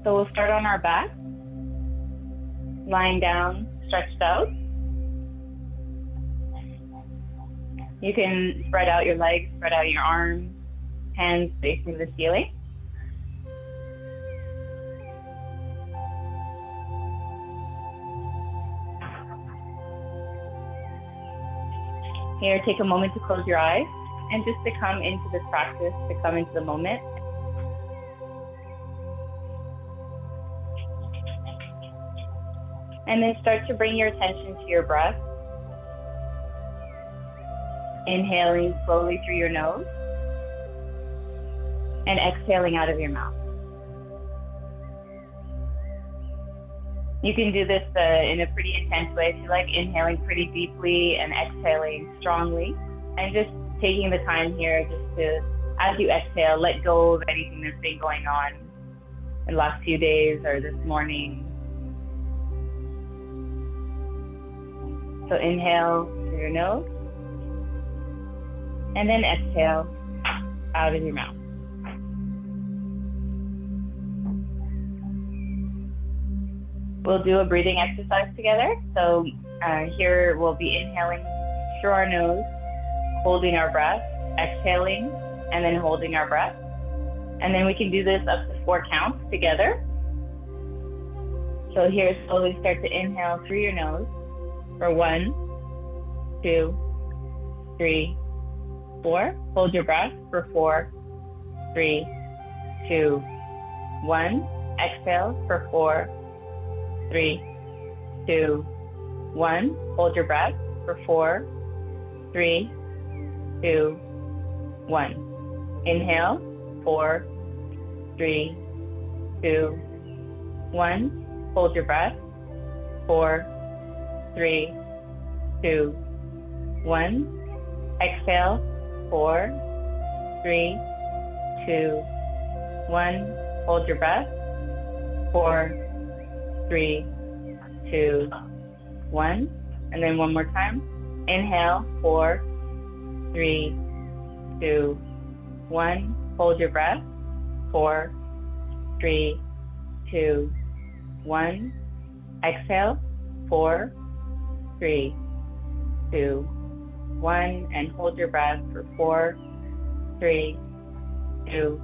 So we'll start on our back, lying down, stretched out. You can spread out your legs, spread out your arms, hands facing the ceiling. Here, take a moment to close your eyes and just to come into this practice, to come into the moment. And then start to bring your attention to your breath. Inhaling slowly through your nose and exhaling out of your mouth. You can do this in a pretty intense way if you like, inhaling pretty deeply and exhaling strongly. And just taking the time here just to, as you exhale, let go of anything that's been going on in the last few days or this morning. So inhale through your nose and then exhale out of your mouth. We'll do a breathing exercise together. So here we'll be inhaling through our nose, holding our breath, exhaling, and then holding our breath. And then we can do this up to 4 counts together. So here, slowly start to inhale through your nose for 1, 2, 3, 4. Hold your breath for 4, 3, 2, 1. Exhale for 4, 3, 2, 1. Hold your breath for 4, 3, 2, 1. Inhale, 4, 3, 2, 1. Hold your breath, 4, 3, 2, 1. Exhale, 4, 3, 2, 1. Hold your breath, 4, 3, 2, 1. And then one more time. Inhale, 4, 3, 2, 1. Hold your breath, 4, 3, 2, 1. Exhale, 4, 3, 2, 1. And hold your breath for 4, 3, 2,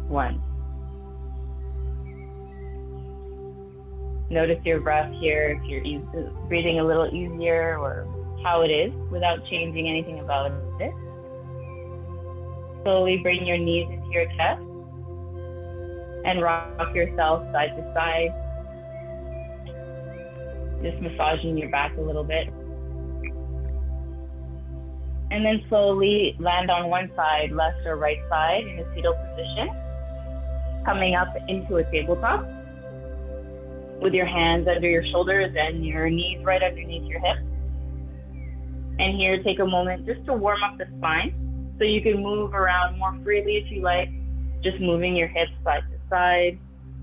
1. Notice your breath here, if you're breathing a little easier or how it is without changing anything about it. Slowly bring your knees into your chest and rock yourself side to side. Just massaging your back a little bit. And then slowly land on one side, left or right side in a fetal position, coming up into a tabletop with your hands under your shoulders and your knees right underneath your hips. And here, take a moment just to warm up the spine so you can move around more freely if you like, just moving your hips side to side,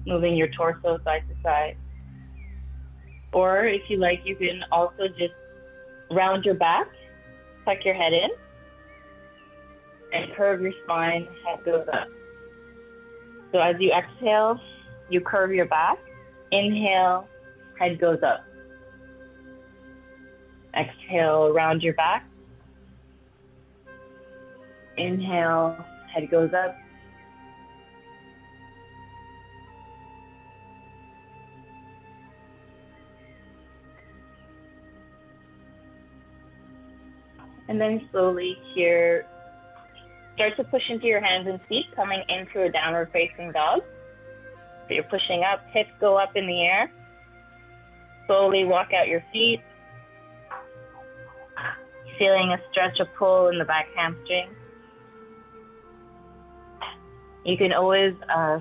moving your torso side to side. Or if you like, you can also just round your back, tuck your head in, and curve your spine, head goes up. So as you exhale, you curve your back. Inhale, head goes up. Exhale, round your back. Inhale, head goes up. And then slowly here, start to push into your hands and feet, coming into a downward facing dog. So you're pushing up, hips go up in the air. Slowly walk out your feet. Feeling a stretch, a pull in the back hamstring. You can always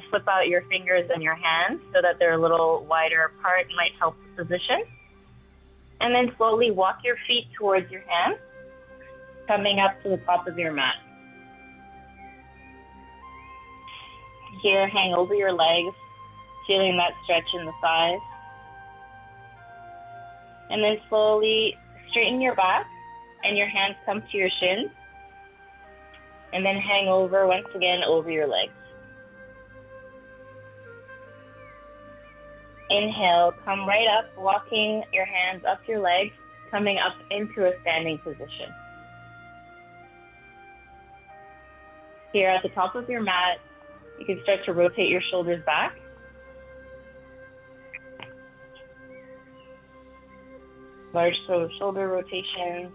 flip out your fingers and your hands so that they're a little wider apart, might help the position. And then slowly walk your feet towards your hands, coming up to the top of your mat. Here, hang over your legs, feeling that stretch in the thighs. And then slowly straighten your back and your hands come to your shins. And then hang over once again over your legs. Inhale, come right up, walking your hands up your legs, coming up into a standing position. Here at the top of your mat, you can start to rotate your shoulders back. Large shoulder rotations.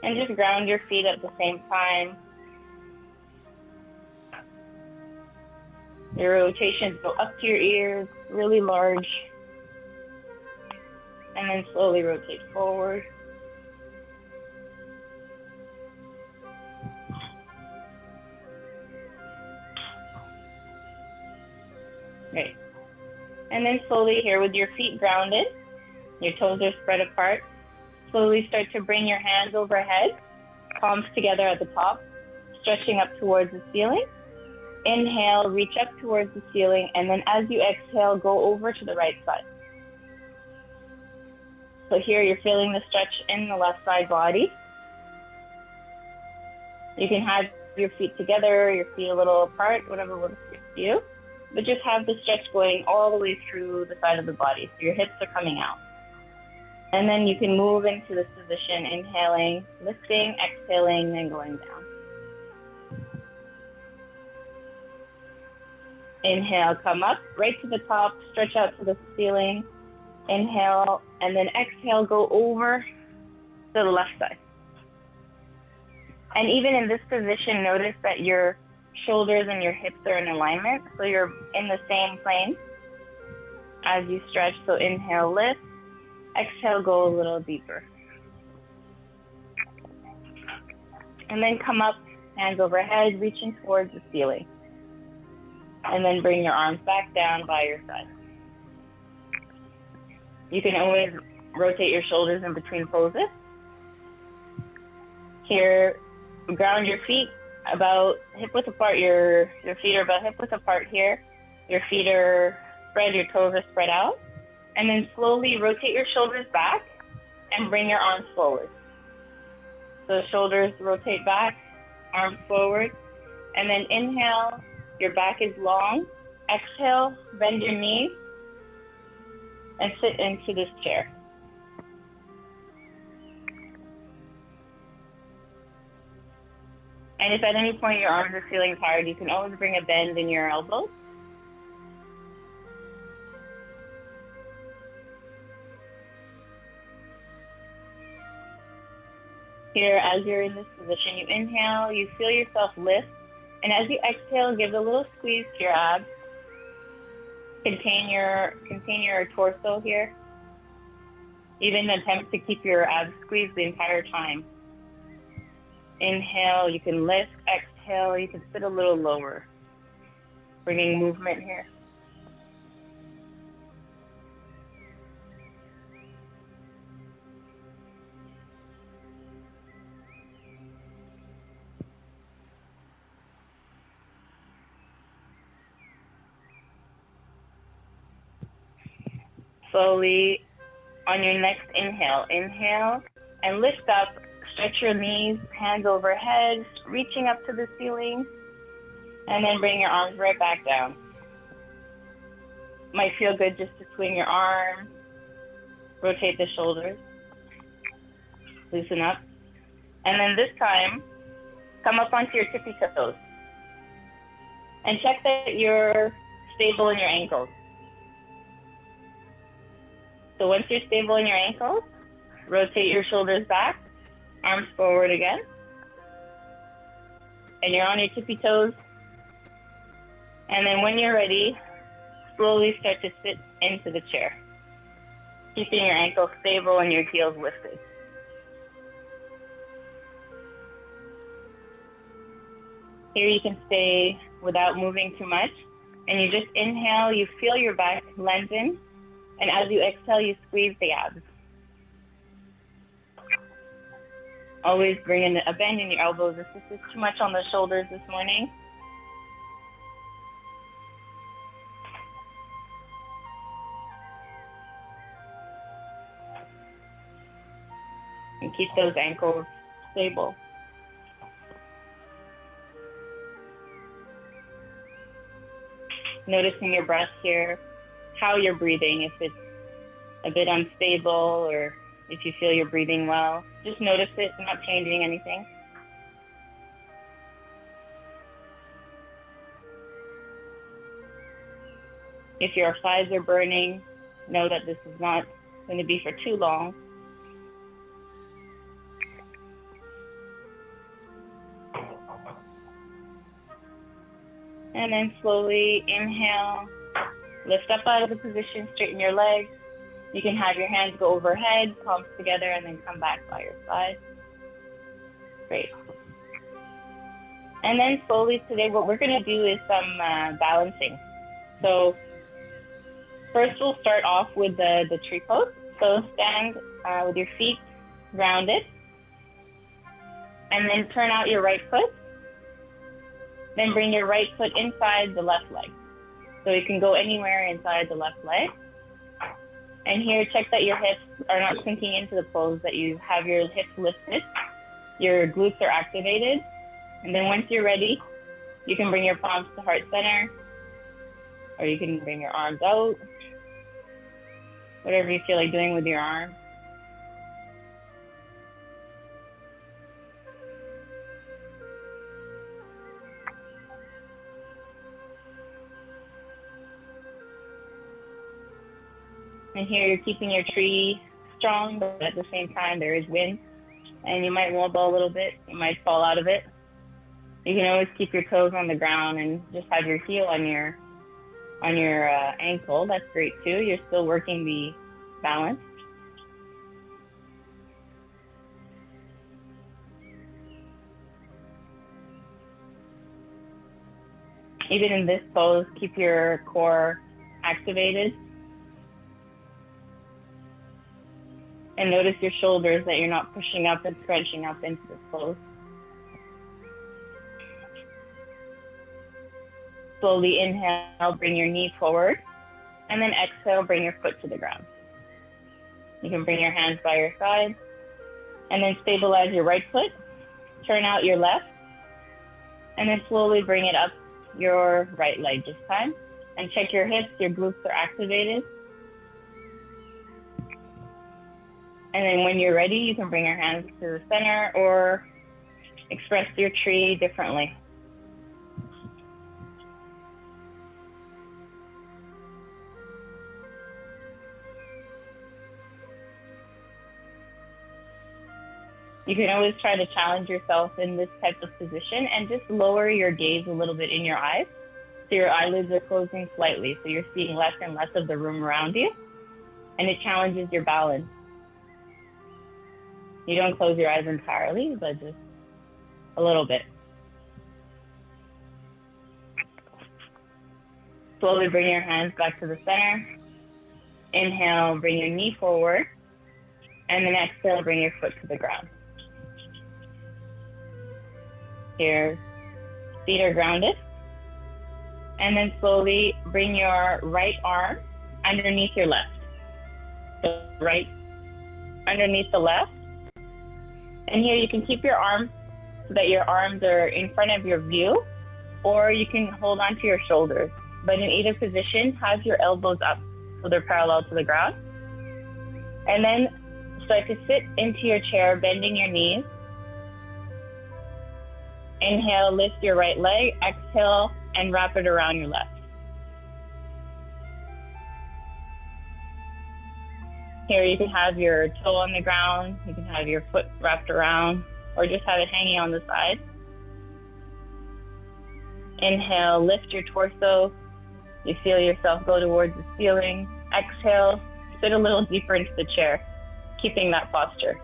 And just ground your feet at the same time. Your rotations go up to your ears, really large. And then slowly rotate forward. Great. And then slowly here with your feet grounded, your toes are spread apart. Slowly start to bring your hands overhead, palms together at the top, stretching up towards the ceiling. Inhale, reach up towards the ceiling, and then as you exhale, go over to the right side. So here you're feeling the stretch in the left side body. You can have your feet together, your feet a little apart, whatever works for you. But just have the stretch going all the way through the side of the body. So your hips are coming out. And then you can move into this position, inhaling, lifting, exhaling, and going down. Inhale, come up, right to the top, stretch out to the ceiling. Inhale, and then exhale, go over to the left side. And even in this position, notice that your shoulders and your hips are in alignment, so you're in the same plane as you stretch. So inhale, lift, exhale, go a little deeper. And then come up, hands overhead, reaching towards the ceiling. And then bring your arms back down by your side. You can always rotate your shoulders in between poses. Here, ground your feet about hip width apart. Your feet are about hip width apart here. Your feet are spread, your toes are spread out. And then slowly rotate your shoulders back and bring your arms forward. So shoulders rotate back, arms forward. And then inhale, your back is long. Exhale, bend your knees and sit into this chair. And if at any point your arms are feeling tired, you can always bring a bend in your elbows. Here, as you're in this position, you inhale, you feel yourself lift, and as you exhale, give a little squeeze to your abs. Contain your torso here. Even attempt to keep your abs squeezed the entire time. Inhale, you can lift. Exhale, you can sit a little lower. Bringing movement here. Slowly, on your next inhale, inhale and lift up, stretch your knees, hands overhead, reaching up to the ceiling, and then bring your arms right back down. Might feel good just to swing your arms, rotate the shoulders, loosen up. And then this time, come up onto your tippy toes and check that you're stable in your ankles. So once you're stable in your ankles, rotate your shoulders back, arms forward again. And you're on your tippy toes. And then when you're ready, slowly start to sit into the chair, keeping your ankles stable and your heels lifted. Here you can stay without moving too much. And you just inhale, you feel your back lengthen. And as you exhale, you squeeze the abs. Always bring in a bend in your elbows if this is too much on the shoulders this morning. And keep those ankles stable. Noticing your breath here. how you're breathing, if it's a bit unstable or if you feel you're breathing well. Just notice it, not changing anything. If your thighs are burning, know that this is not going to be for too long. And then slowly inhale, lift up out of the position, straighten your legs. You can have your hands go overhead, palms together, and then come back by your side. Great. And then slowly today, what we're going to do is some balancing. So first we'll start off with the tree pose. So stand with your feet grounded, and then turn out your right foot. Then bring your right foot inside the left leg. So you can go anywhere inside the left leg. And here, check that your hips are not sinking into the pose, that you have your hips lifted, your glutes are activated. And then once you're ready, you can bring your palms to heart center, or you can bring your arms out, whatever you feel like doing with your arms. And here you're keeping your tree strong, but at the same time there is wind, and you might wobble a little bit, you might fall out of it. You can always keep your toes on the ground and just have your heel on your ankle. That's great too. You're still working the balance. Even in this pose, keep your core activated. And notice your shoulders, that you're not pushing up and scrunching up into this pose. Slowly inhale, bring your knee forward. And then exhale, bring your foot to the ground. You can bring your hands by your side. And then stabilize your right foot. Turn out your left. And then slowly bring it up your right leg this time. And check your hips, your glutes are activated. And then when you're ready, you can bring your hands to the center or express your tree differently. You can always try to challenge yourself in this type of position and just lower your gaze a little bit in your eyes. So your eyelids are closing slightly, so you're seeing less and less of the room around you, and it challenges your balance. You don't close your eyes entirely, but just a little bit. Slowly bring your hands back to the center. Inhale, bring your knee forward. And then exhale, bring your foot to the ground. Here, feet are grounded. And then slowly bring your right arm underneath your left. So right underneath the left. And here you can keep your arms so that your arms are in front of your view, or you can hold onto your shoulders. But in either position, have your elbows up so they're parallel to the ground. And then start to sit into your chair, bending your knees. Inhale, lift your right leg. Exhale, and wrap it around your left. Here you can have your toe on the ground, you can have your foot wrapped around, or just have it hanging on the side. Inhale, lift your torso. You feel yourself go towards the ceiling. Exhale, sit a little deeper into the chair, keeping that posture.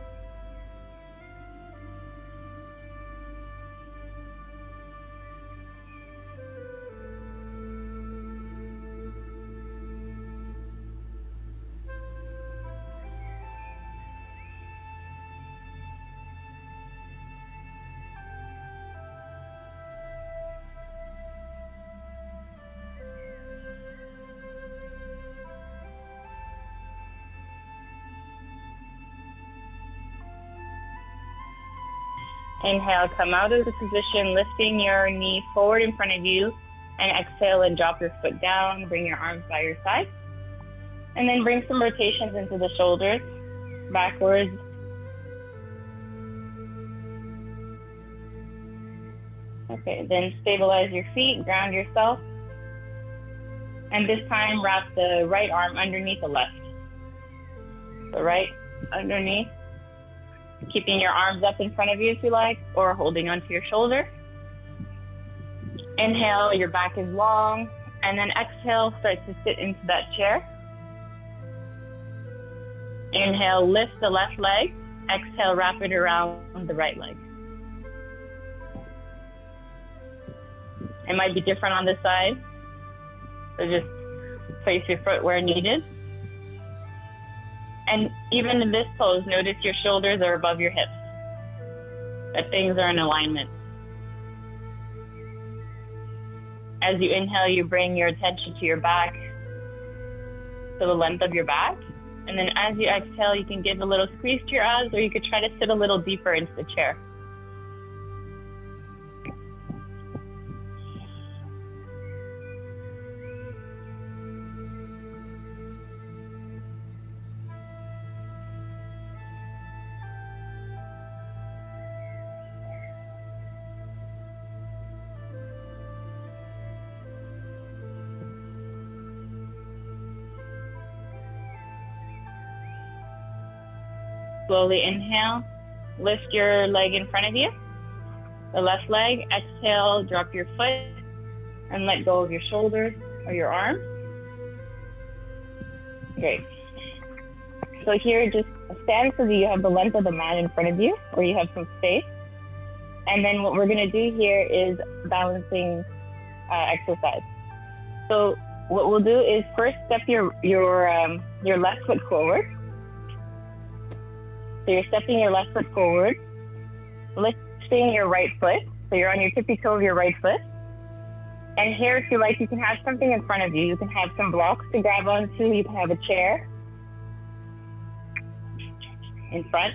Inhale, come out of the position, lifting your knee forward in front of you, and exhale and drop your foot down. Bring your arms by your side. And then bring some rotations into the shoulders, backwards. Okay, then stabilize your feet, ground yourself. And this time, wrap the right arm underneath the left. The right underneath, keeping your arms up in front of you if you like, or holding onto your shoulder. Inhale, your back is long, and then exhale, start to sit into that chair. Inhale, lift the left leg. Exhale, wrap it around the right leg. It might be different on this side, so just place your foot where needed. And even in this pose, notice your shoulders are above your hips, that things are in alignment. As you inhale, you bring your attention to your back, to the length of your back. And then as you exhale, you can give a little squeeze to your abs, or you could try to sit a little deeper into the chair. Slowly inhale, lift your leg in front of you, the left leg. Exhale, drop your foot and let go of your shoulders or your arms. Great. So here, just stand so that you have the length of the mat in front of you, or you have some space. And then what we're going to do here is balancing exercise. So what we'll do is first step your left foot forward. So you're stepping your left foot forward, lifting your right foot. So you're on your tippy toe of your right foot. And here, if you like, you can have something in front of you. You can have some blocks to grab onto. You can have a chair in front.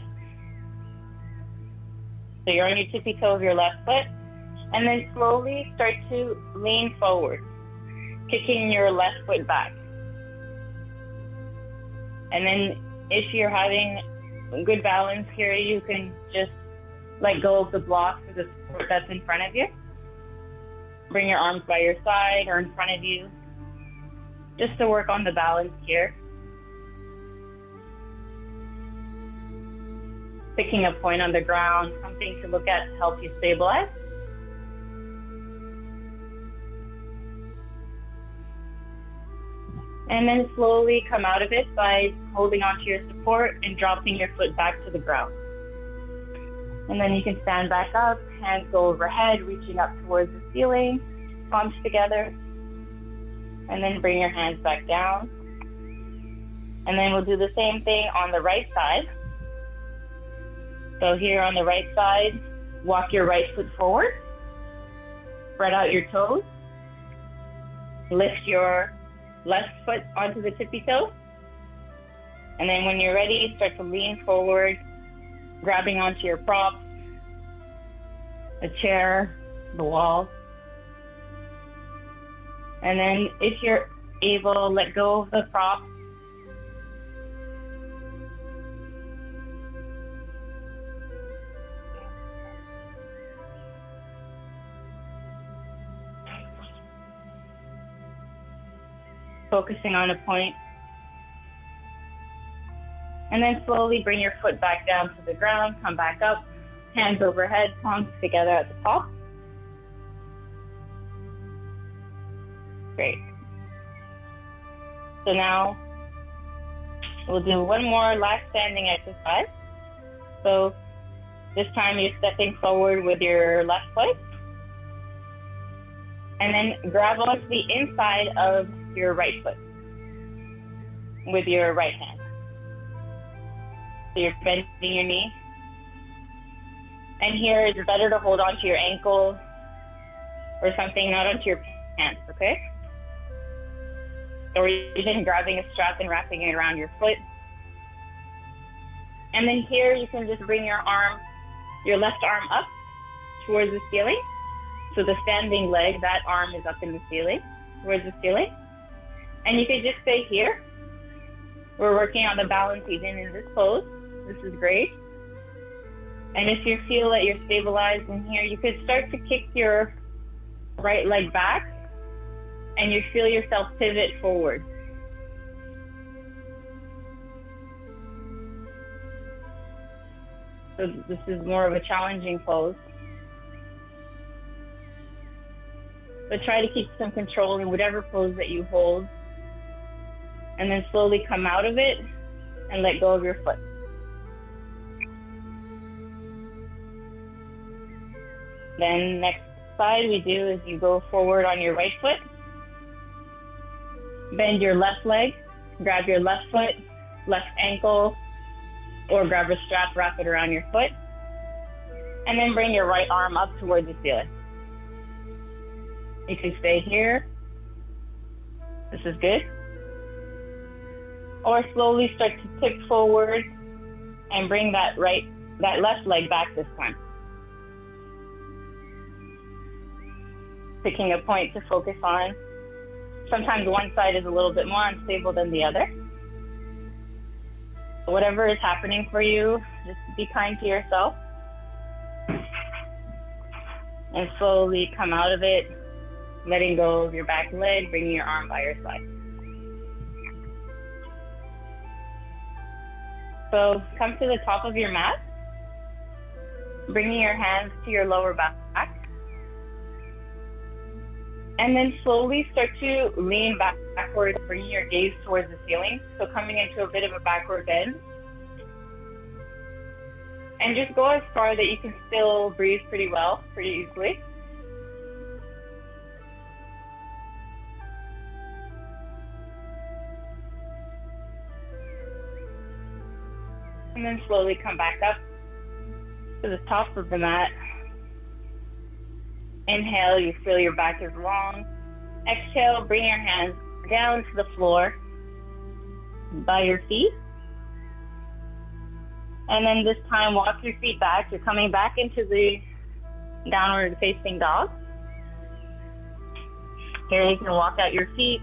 So you're on your tippy toe of your left foot. And then slowly start to lean forward, kicking your left foot back. And then if you're having good balance here, you can just let go of the blocks or the support that's in front of you. Bring your arms by your side or in front of you, just to work on the balance here. Picking a point on the ground, something to look at to help you stabilize. And then slowly come out of it by holding onto your support and dropping your foot back to the ground. And then you can stand back up, hands go overhead, reaching up towards the ceiling, palms together. And then bring your hands back down. And then we'll do the same thing on the right side. So here on the right side, walk your right foot forward, spread out your toes, lift your left foot onto the tippy toe. And then when you're ready, start to lean forward, grabbing onto your props, a chair, the wall. And then if you're able, let go of the prop. Focusing on a point. And then slowly bring your foot back down to the ground, come back up, hands overhead, palms together at the top. Great. So now we'll do one more last standing exercise. So this time you're stepping forward with your left foot. And then grab onto the inside of your right foot with your right hand. So you're bending your knee. And here it's better to hold onto your ankle or something, not onto your pants, okay? Or even grabbing a strap and wrapping it around your foot. And then here you can just bring your left arm up towards the ceiling. So the standing leg, that arm is up in the ceiling, towards the ceiling. And you can just stay here We're working on the balance even in this pose. This is great. And if you feel that you're stabilized in here, you could start to kick your right leg back and you feel yourself pivot forward. So this is more of a challenging pose. But try to keep some control in whatever pose that you hold. And then slowly come out of it and let go of your foot. Then next side we do is you go forward on your right foot. Bend your left leg, grab your left foot, left ankle, or grab a strap, wrap it around your foot. And then bring your right arm up towards the ceiling. You can stay here. This is good. Or slowly start to tip forward and bring that left leg back this time. Picking a point to focus on. Sometimes one side is a little bit more unstable than the other. Whatever is happening for you, just be kind to yourself. And slowly come out of it, letting go of your back leg, bringing your arm by your side. So come to the top of your mat, bringing your hands to your lower back, and then slowly start to lean backwards, bringing your gaze towards the ceiling. So coming into a bit of a backward bend. And just go as far that you can still breathe pretty well, pretty easily. And then slowly come back up to the top of the mat. Inhale, you feel your back is long. Exhale, bring your hands down to the floor by your feet. And then this time, walk your feet back. You're coming back into the downward facing dog. Here you can walk out your feet.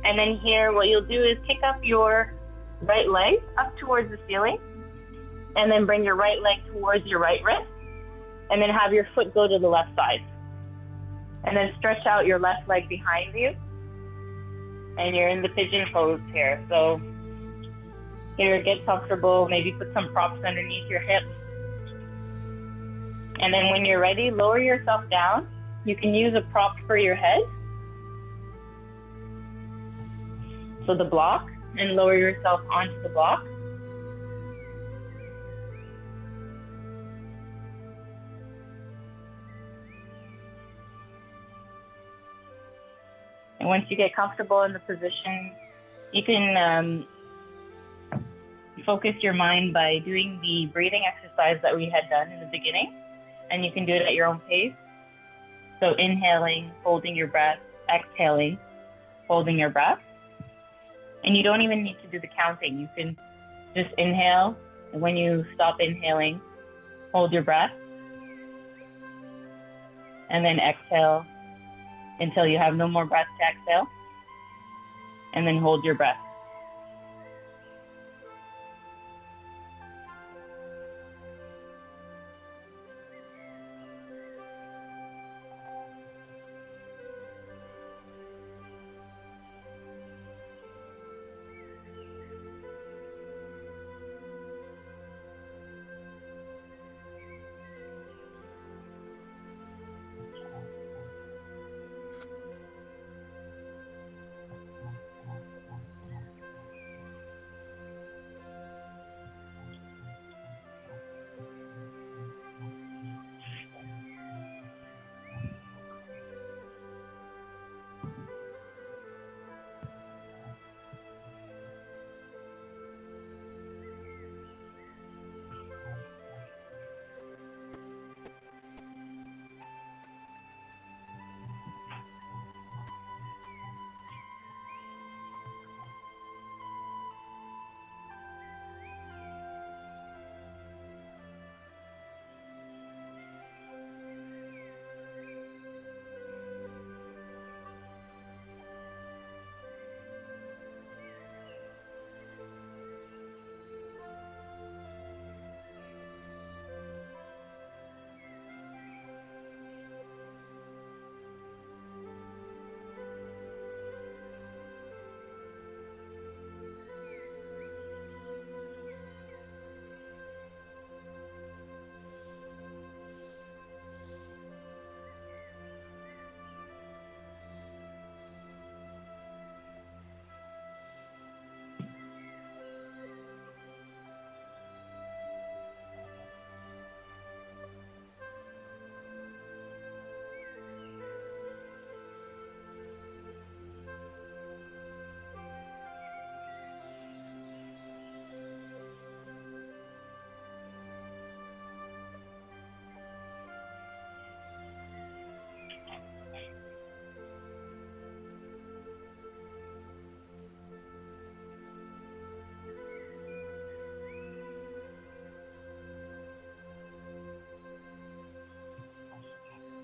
And then here, what you'll do is kick up your right leg up towards the ceiling. And then bring your right leg towards your right wrist. And then have your foot go to the left side. And then stretch out your left leg behind you. And you're in the pigeon pose here. So here, get comfortable. Maybe put some props underneath your hips. And then when you're ready, lower yourself down. You can use a prop for your head. So the block, and lower yourself onto the block. And once you get comfortable in the position, you can focus your mind by doing the breathing exercise that we had done in the beginning. And you can do it at your own pace. So inhaling, holding your breath, exhaling, holding your breath. And you don't even need to do the counting. You can just inhale, and when you stop inhaling, hold your breath. And then exhale until you have no more breath to exhale. And then hold your breath.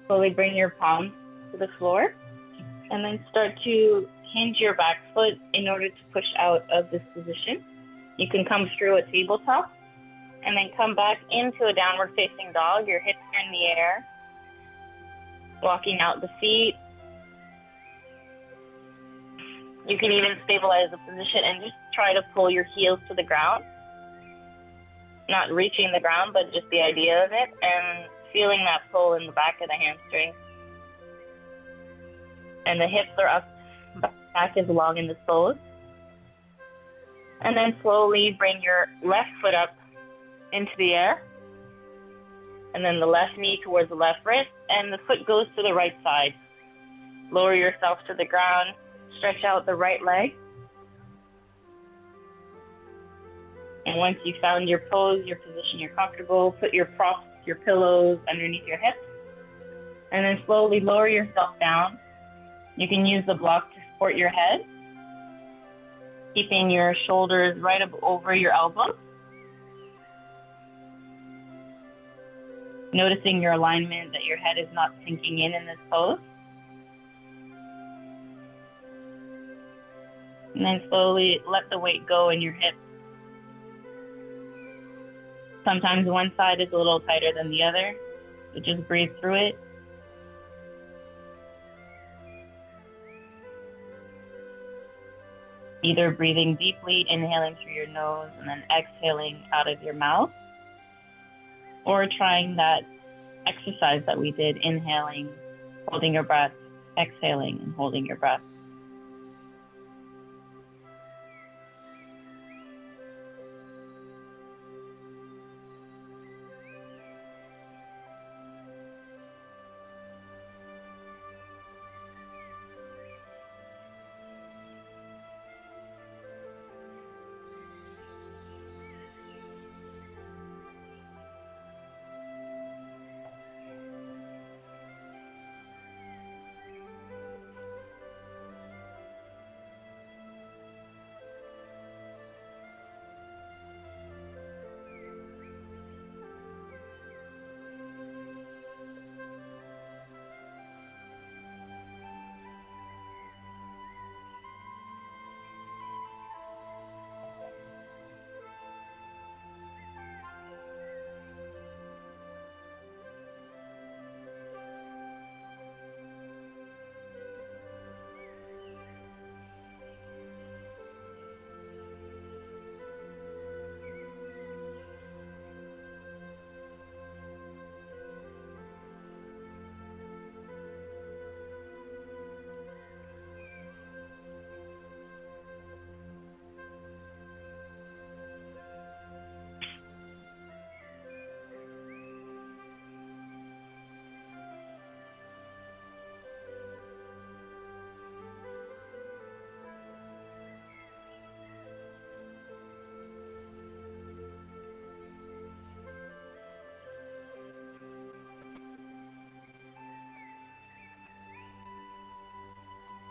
Slowly bring your palms to the floor and then start to hinge your back foot in order to push out of this position. You can come through a tabletop and then come back into a downward facing dog. Your hips are in the air, walking out the feet. You can even stabilize the position and just try to pull your heels to the ground. Not reaching the ground, but just the idea of it, and feeling that pull in the back of the hamstring. And the hips are up, back is long in this pose. And then slowly bring your left foot up into the air. And then the left knee towards the left wrist, and the foot goes to the right side. Lower yourself to the ground, stretch out the right leg. And once you've found your pose, your position, you're comfortable, put your props, your pillows underneath your hips, and then slowly lower yourself down. You can use the block to support your head, keeping your shoulders right up over your elbows. Noticing your alignment, that your head is not sinking in this pose. And then slowly let the weight go in your hips. Sometimes one side is a little tighter than the other, so just breathe through it. Either breathing deeply, inhaling through your nose and then exhaling out of your mouth, or trying that exercise that we did, inhaling, holding your breath, exhaling, and holding your breath.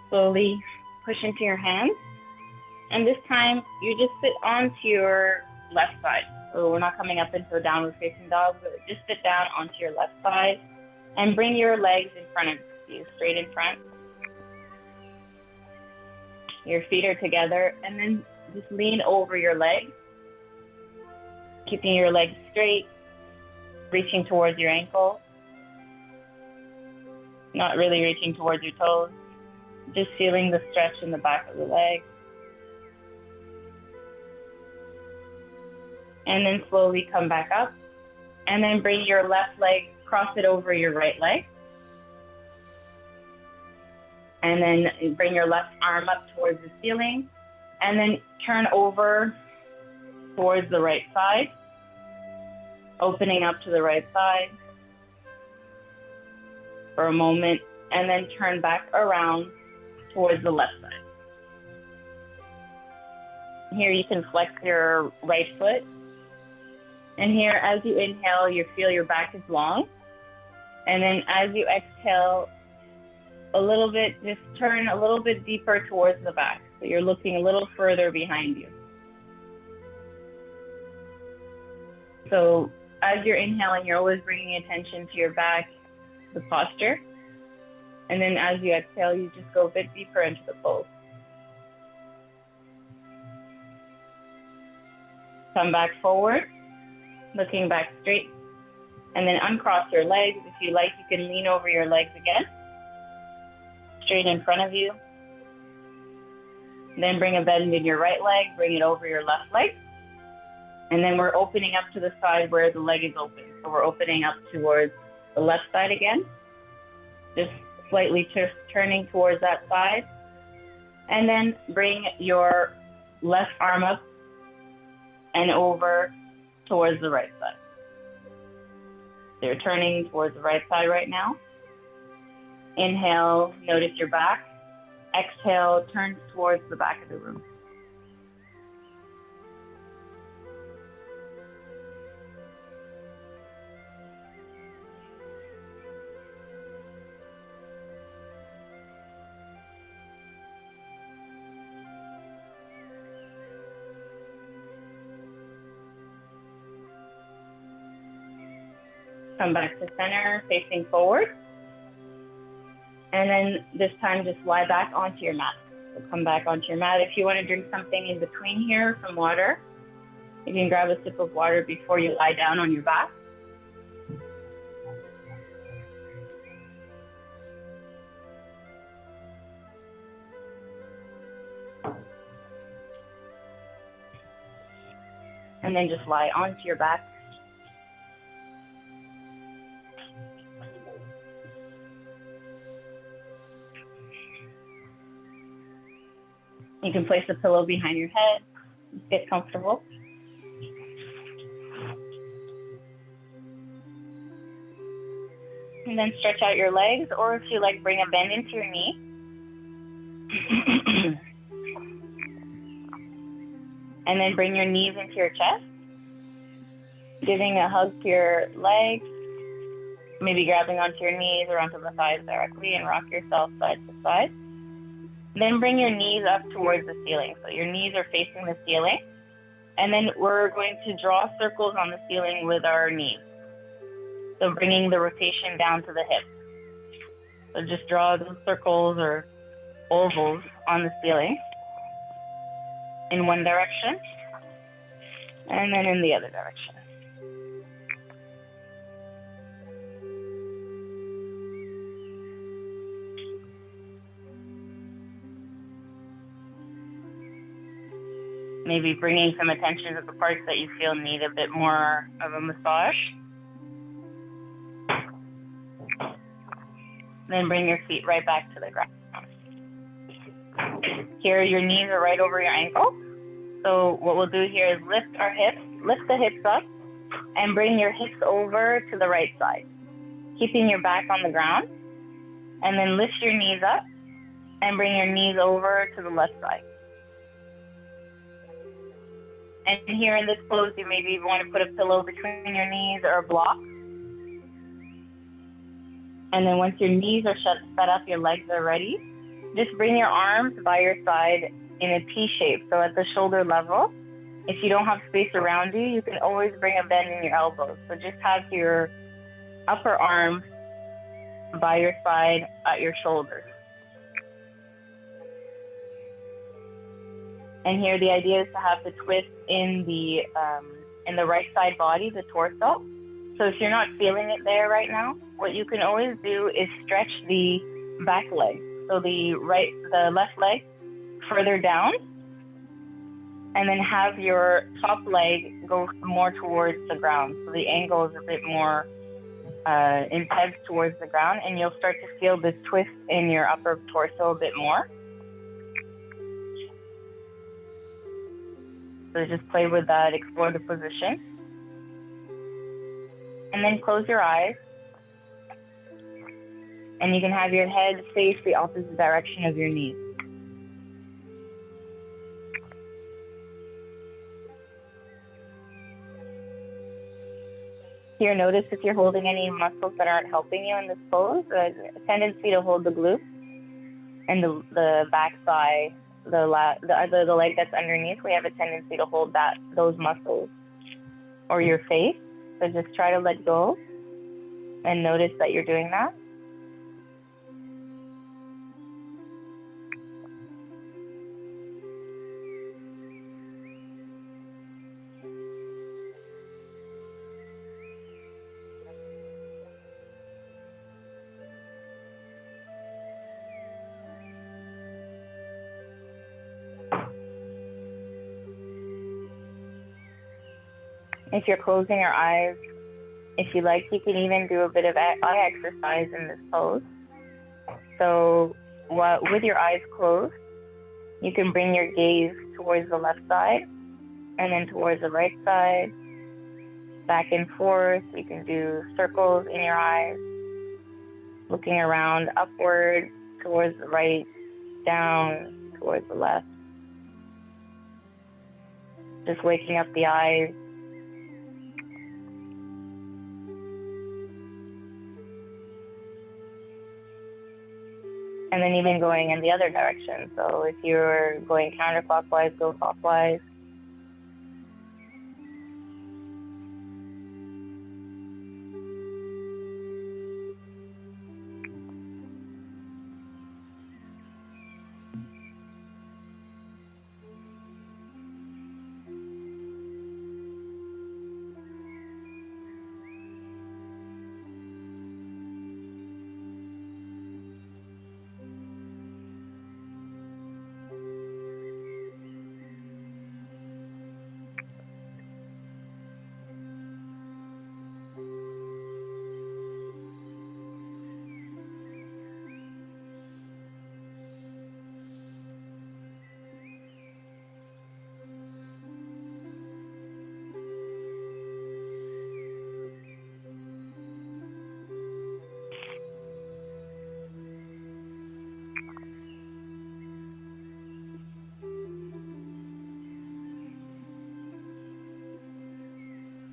Slowly push into your hands. And this time, you just sit onto your left side. So we're not coming up into a downward facing dog, but just sit down onto your left side and bring your legs in front of you, straight in front. Your feet are together, and then just lean over your legs, keeping your legs straight, reaching towards your ankle, not really reaching towards your toes, just feeling the stretch in the back of the leg. And then slowly come back up, and then bring your left leg, cross it over your right leg. And then bring your left arm up towards the ceiling, and then turn over towards the right side, opening up to the right side for a moment, and then turn back around towards the left side. Here you can flex your right foot. And here, as you inhale, you feel your back is long. And then as you exhale, a little bit, just turn a little bit deeper towards the back. So you're looking a little further behind you. So as you're inhaling, you're always bringing attention to your back, the posture. And then as you exhale, you just go a bit deeper into the pose. Come back forward, looking back straight, and then uncross your legs. If you like, you can lean over your legs again, straight in front of you. Then bring a bend in your right leg, bring it over your left leg. And then we're opening up to the side where the leg is open. So we're opening up towards the left side again. Just slightly turning towards that side. And then bring your left arm up and over towards the right side. So you're turning towards the right side right now. Inhale, notice your back. Exhale, turn towards the back of the room. Come back to center, facing forward. And then this time just lie back onto your mat. So come back onto your mat. If you want to drink something in between here, some water, you can grab a sip of water before you lie down on your back. And then just lie onto your back. You can place a pillow behind your head, get comfortable. And then stretch out your legs, or if you like, bring a bend into your knee. And then bring your knees into your chest, giving a hug to your legs, maybe grabbing onto your knees or onto the thighs directly, and rock yourself side to side. Then bring your knees up towards the ceiling. So your knees are facing the ceiling. And then we're going to draw circles on the ceiling with our knees. So bringing the rotation down to the hips. So just draw those circles or ovals on the ceiling in one direction and then in the other direction. Maybe bringing some attention to the parts that you feel need a bit more of a massage. Then bring your feet right back to the ground. Here, your knees are right over your ankles. So what we'll do here is lift the hips up, and bring your hips over to the right side, keeping your back on the ground. And then lift your knees up, and bring your knees over to the left side. And here in this pose, you maybe want to put a pillow between your knees or a block. And then once your knees are set up, your legs are ready, just bring your arms by your side in a T shape. So at the shoulder level, if you don't have space around you, you can always bring a bend in your elbows. So just have your upper arm by your side at your shoulders. And here the idea is to have the twist in the right side body, the torso. So if you're not feeling it there right now, what you can always do is stretch the back leg. So the left leg further down, and then have your top leg go more towards the ground. So the angle is a bit more intense towards the ground, and you'll start to feel this twist in your upper torso a bit more. So just play with that, explore the position. And then close your eyes. And you can have your head face the opposite direction of your knees. Here, notice if you're holding any muscles that aren't helping you in this pose. A tendency to hold the glutes and the back thigh, the leg that's underneath. We have a tendency to hold those muscles, or your face. So just try to let go and notice that you're doing that. If you're closing your eyes, if you like, you can even do a bit of eye exercise in this pose. So with your eyes closed, you can bring your gaze towards the left side and then towards the right side, back and forth. You can do circles in your eyes, looking around upward, towards the right, down, towards the left. Just waking up the eyes. And then even going in the other direction. So if you're going counterclockwise, go clockwise.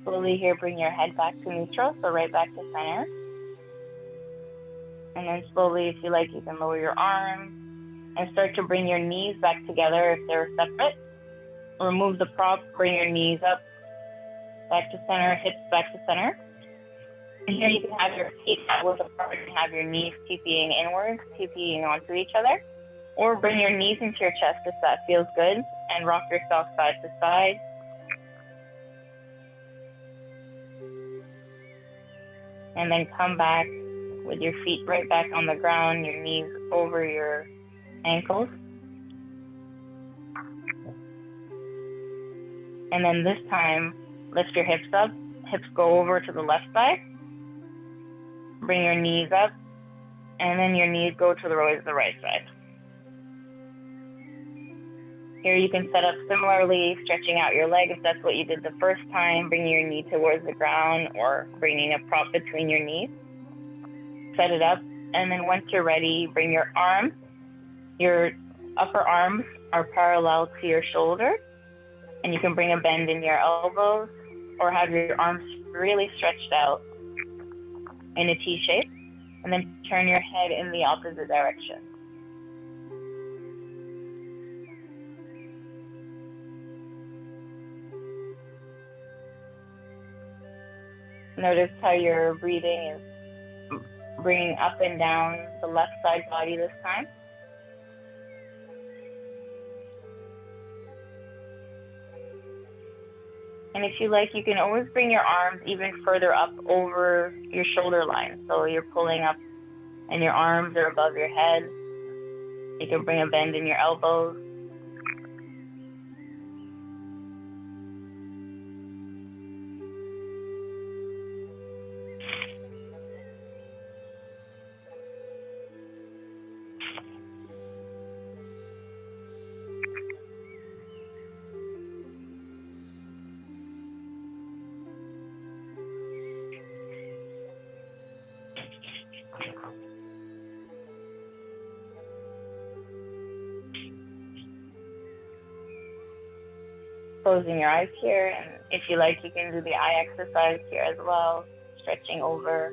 Slowly here, bring your head back to neutral, so right back to center. And then slowly, if you like, you can lower your arms and start to bring your knees back together if they're separate. Remove the prop, bring your knees up, back to center, hips back to center. And here you can have your feet width apart and have your knees TPing inwards, TPing onto each other. Or bring your knees into your chest if that feels good and rock yourself side to side. And then come back with your feet right back on the ground, your knees over your ankles. And then this time, lift your hips up. Hips go over to the left side. Bring your knees up. And then your knees go to the right side. Here you can set up similarly, stretching out your leg if that's what you did the first time, bringing your knee towards the ground or bringing a prop between your knees. Set it up, and then once you're ready, bring your arms. Your upper arms are parallel to your shoulders, and you can bring a bend in your elbows or have your arms really stretched out in a T shape, and then turn your head in the opposite direction. Notice how your breathing is bringing up and down the left side body this time. And if you like, you can always bring your arms even further up over your shoulder line. So you're pulling up and your arms are above your head. You can bring a bend in your elbows. Closing your eyes here, and if you like, you can do the eye exercise here as well, stretching over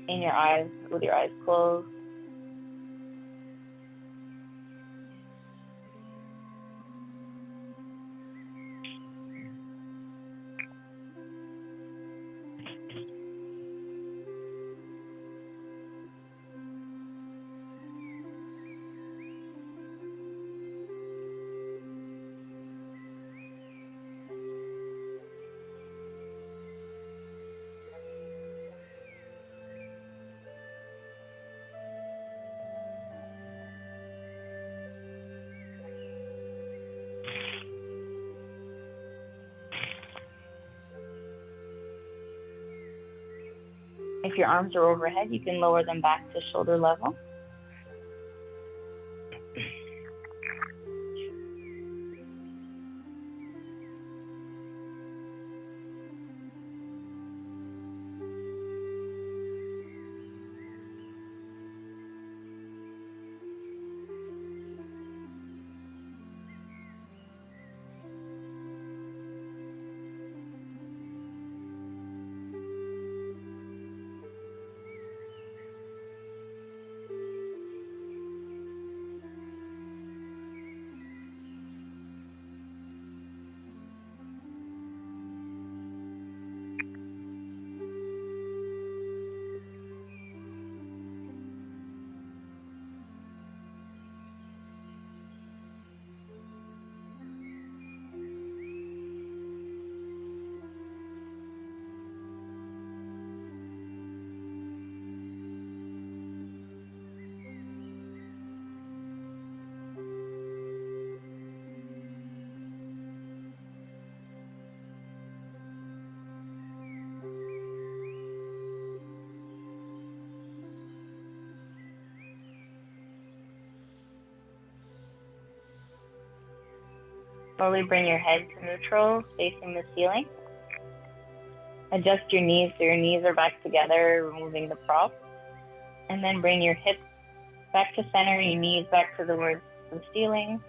in your eyes with your eyes closed. If your arms are overhead, you can lower them back to shoulder level. Slowly bring your head to neutral, facing the ceiling. Adjust your knees so your knees are back together, removing the prop. And then bring your hips back to center, your knees back towards the ceiling.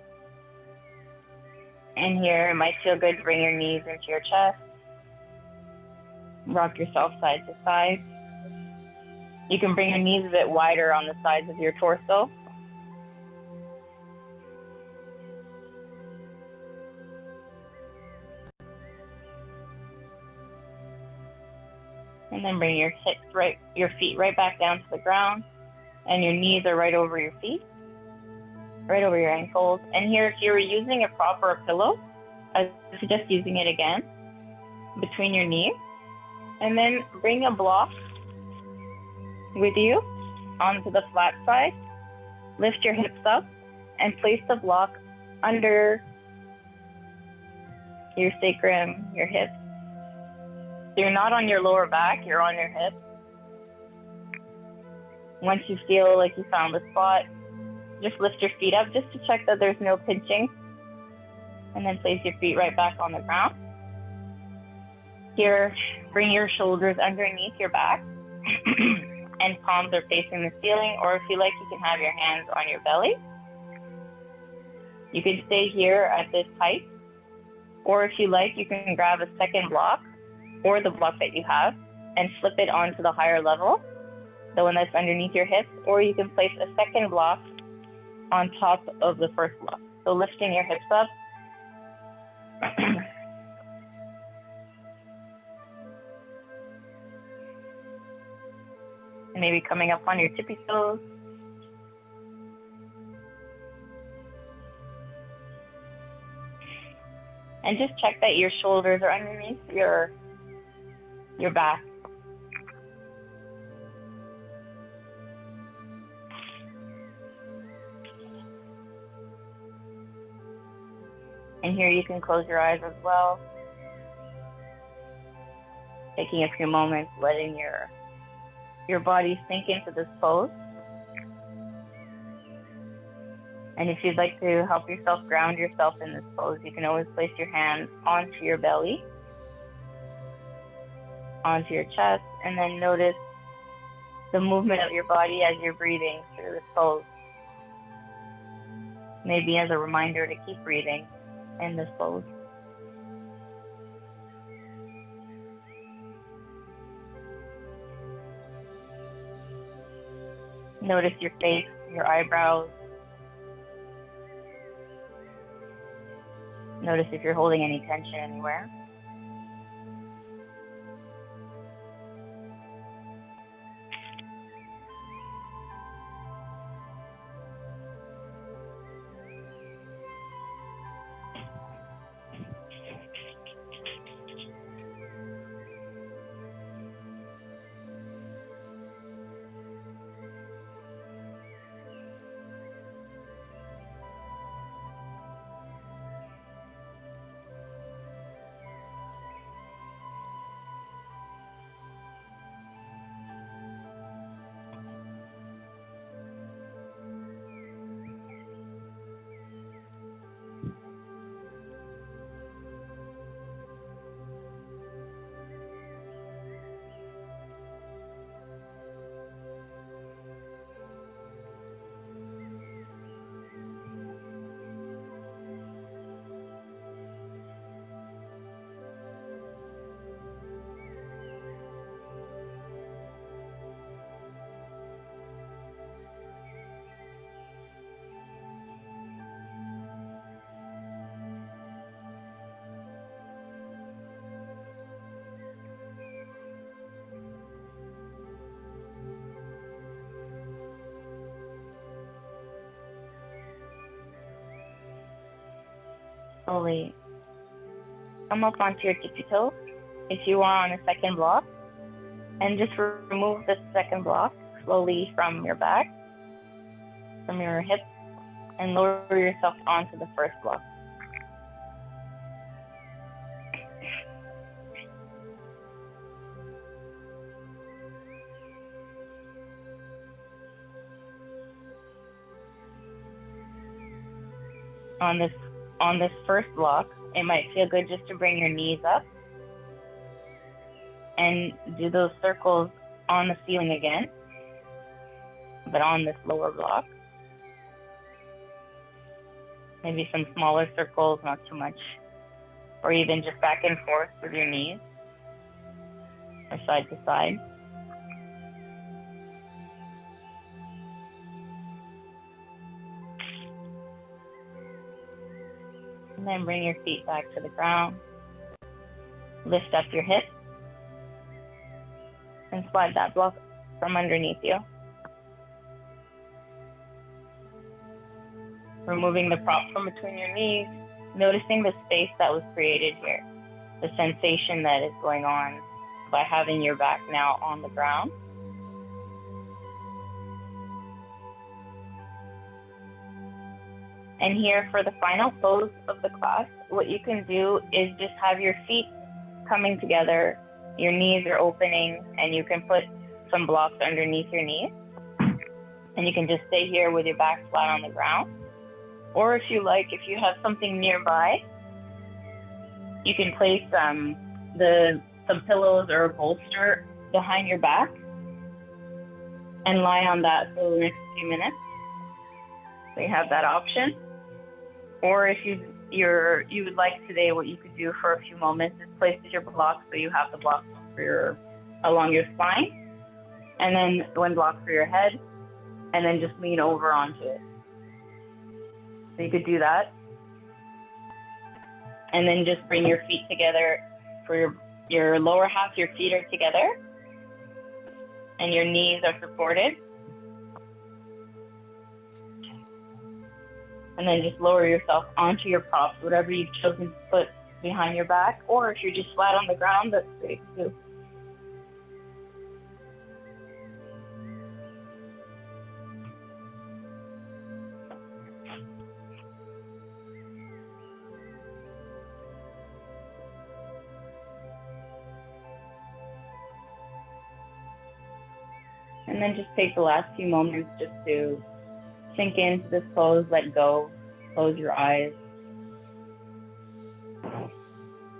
And here, it might feel good to bring your knees into your chest. Rock yourself side to side. You can bring your knees a bit wider on the sides of your torso. And then bring your feet right back down to the ground. And your knees are right over your feet, right over your ankles. And here, if you're using a prop or a pillow, I suggest using it again between your knees. And then bring a block with you onto the flat side. Lift your hips up and place the block under your sacrum, your hips. So you're not on your lower back, you're on your hips. Once you feel like you found the spot, just lift your feet up just to check that there's no pinching. And then place your feet right back on the ground. Here, bring your shoulders underneath your back and palms are facing the ceiling, or if you like, you can have your hands on your belly. You can stay here at this height, or if you like, you can grab a second block or the block that you have and flip it onto the higher level, the one that's underneath your hips, or you can place a second block on top of the first block. So lifting your hips up. And maybe coming up on your tippy toes. And just check that your shoulders are underneath your back. And here you can close your eyes as well. Taking a few moments, letting your body sink into this pose. And if you'd like to help yourself ground yourself in this pose, you can always place your hands onto your belly, onto your chest, and then notice the movement of your body as you're breathing through this pose. Maybe as a reminder to keep breathing in this pose. Notice your face, your eyebrows. Notice if you're holding any tension anywhere. slowly come up onto your tippy toes if you are on a second block, and just remove the second block slowly from your back, from your hips, and lower yourself onto the first block. On this first block, it might feel good just to bring your knees up and do those circles on the ceiling again, but on this lower block. Maybe some smaller circles, not too much, or even just back and forth with your knees, or side to side. And then bring your feet back to the ground. Lift up your hips and slide that block from underneath you. Removing the prop from between your knees, noticing the space that was created here, the sensation that is going on by having your back now on the ground. And here for the final pose of the class, what you can do is just have your feet coming together, your knees are opening, and you can put some blocks underneath your knees. And you can just stay here with your back flat on the ground. Or if you like, if you have something nearby, you can place some pillows or a bolster behind your back and lie on that for the next few minutes. So you have that option. Or if you would like today, what you could do for a few moments is place your blocks so you have the blocks along your spine, and then one block for your head, and then just lean over onto it. So you could do that. And then just bring your feet together for your lower half, your feet are together, and your knees are supported. And then just lower yourself onto your props, whatever you've chosen to put behind your back, or if you're just flat on the ground, that's great too. And then just take the last few moments just to sink into this pose, let go, close your eyes.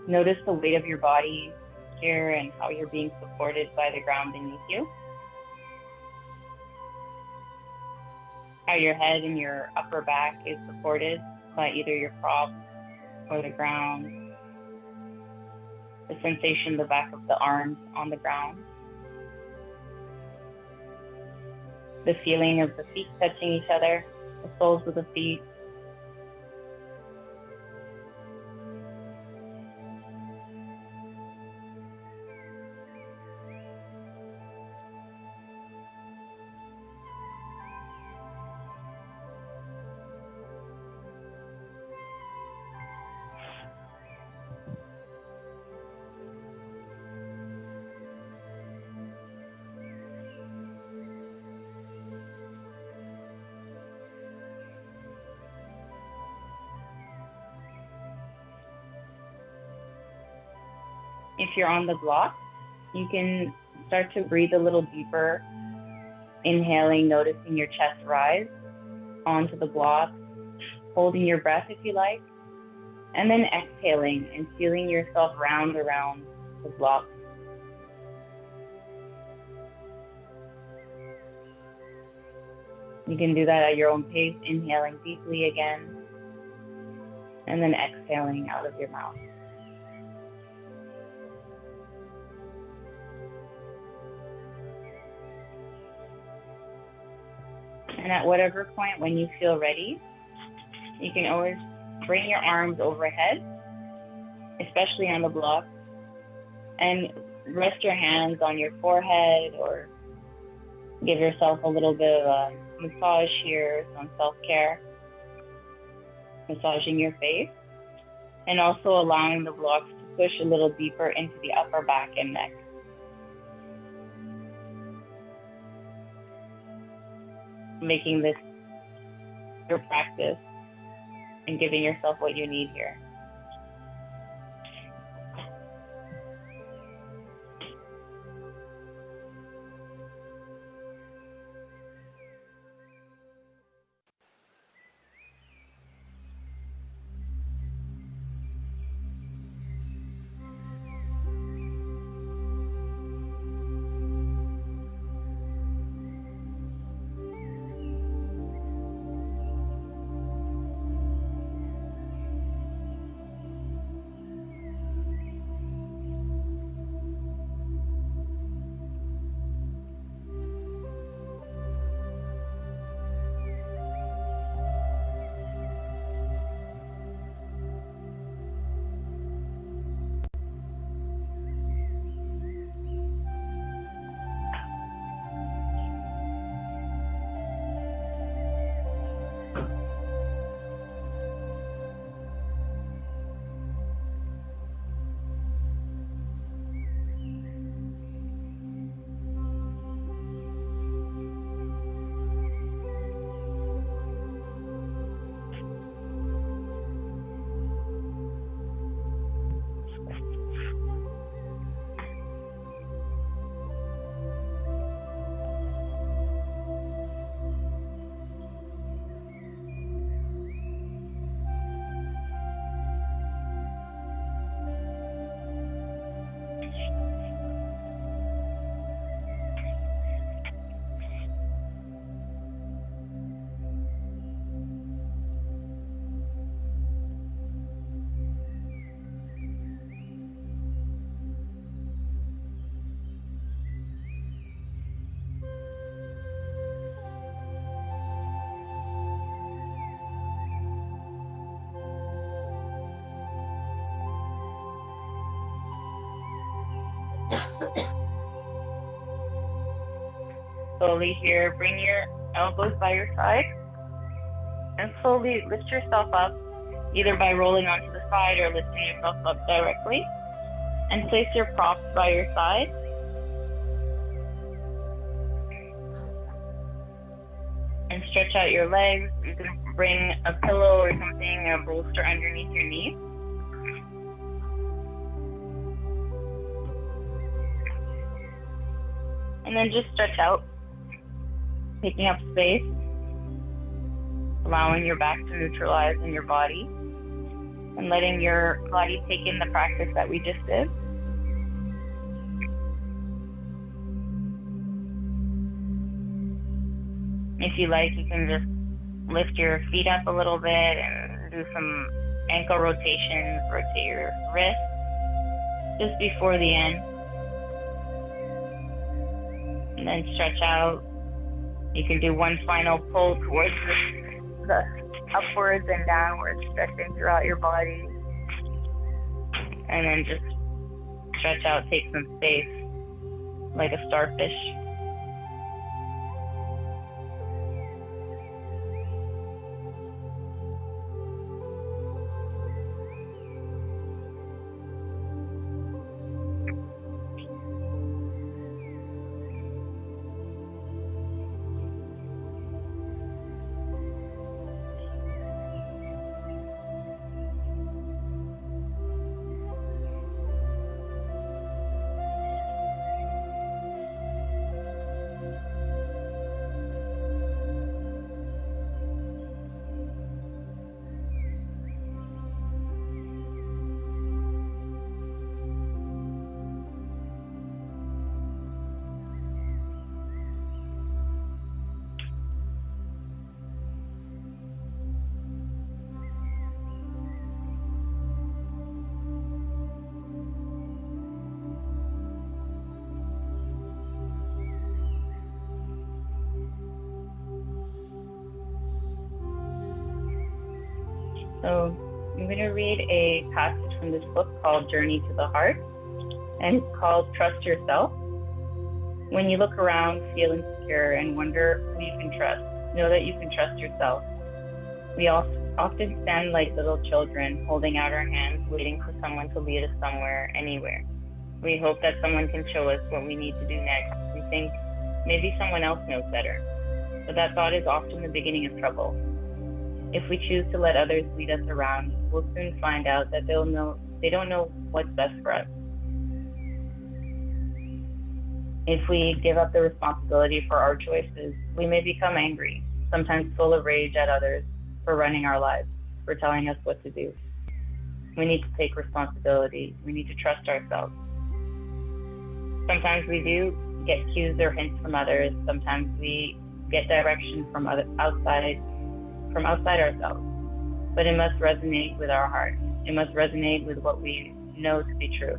Notice the weight of your body here and how you're being supported by the ground beneath you. How your head and your upper back is supported by either your prop or the ground. The sensation of the back of the arms on the ground. The feeling of the feet touching each other, the soles of the feet. If you're on the block, you can start to breathe a little deeper, inhaling, noticing your chest rise onto the block, holding your breath if you like, and then exhaling and feeling yourself round around the block. You can do that at your own pace, inhaling deeply again, and then exhaling out of your mouth. And at whatever point when you feel ready, you can always bring your arms overhead, especially on the block, and rest your hands on your forehead or give yourself a little bit of a massage here, some self-care, massaging your face. and also allowing the blocks to push a little deeper into the upper back and neck. Making this your practice and giving yourself what you need here. Slowly here, bring your elbows by your side and slowly lift yourself up, either by rolling onto the side or lifting yourself up directly. And place your props by your side. And stretch out your legs. You can bring a pillow or something, a bolster underneath your knees. And then just stretch out, picking up space, allowing your back to neutralize in your body, and letting your body take in the practice that we just did. If you like, you can just lift your feet up a little bit and do some ankle rotations, rotate your wrist just before the end. And then stretch out. You can do one final pull towards the upwards and downwards, stretching throughout your body. And then just stretch out, take some space, like a starfish. So I'm going to read a passage from this book called Journey to the Heart, and it's called Trust Yourself. When you look around, feel insecure, and wonder who you can trust, know that you can trust yourself. We all often stand like little children, holding out our hands, waiting for someone to lead us somewhere, anywhere. We hope that someone can show us what we need to do next. We think maybe someone else knows better. But that thought is often the beginning of trouble. If we choose to let others lead us around, we'll soon find out that they don't know what's best for us. If we give up the responsibility for our choices, we may become angry, sometimes full of rage at others for running our lives, for telling us what to do. We need to take responsibility. We need to trust ourselves. Sometimes we do get cues or hints from others. Sometimes we get direction from outside ourselves. But it must resonate with our heart. It must resonate with what we know to be true.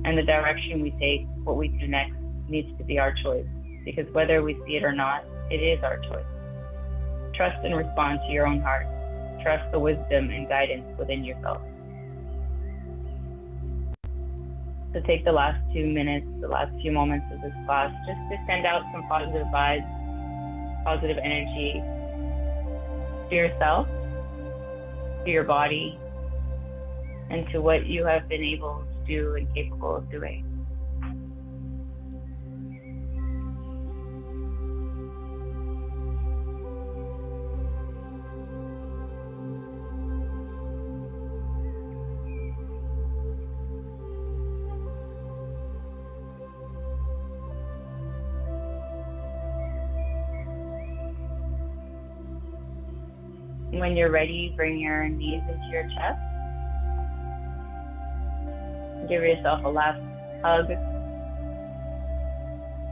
And the direction we take, what we do next, needs to be our choice. Because whether we see it or not, it is our choice. Trust and respond to your own heart. Trust the wisdom and guidance within yourself. So take the last 2 minutes, the last few moments of this class, just to send out some positive vibes, positive energy to yourself, to your body, and to what you have been able to do and capable of doing. When you're ready, bring your knees into your chest. Give yourself a last hug.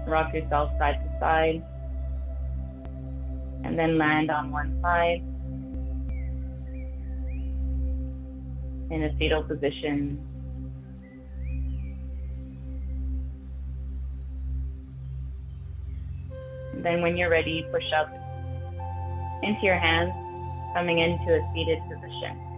Rock yourself side to side. And then land on one side in a fetal position. And then when you're ready, push up into your hands, coming into a seated position.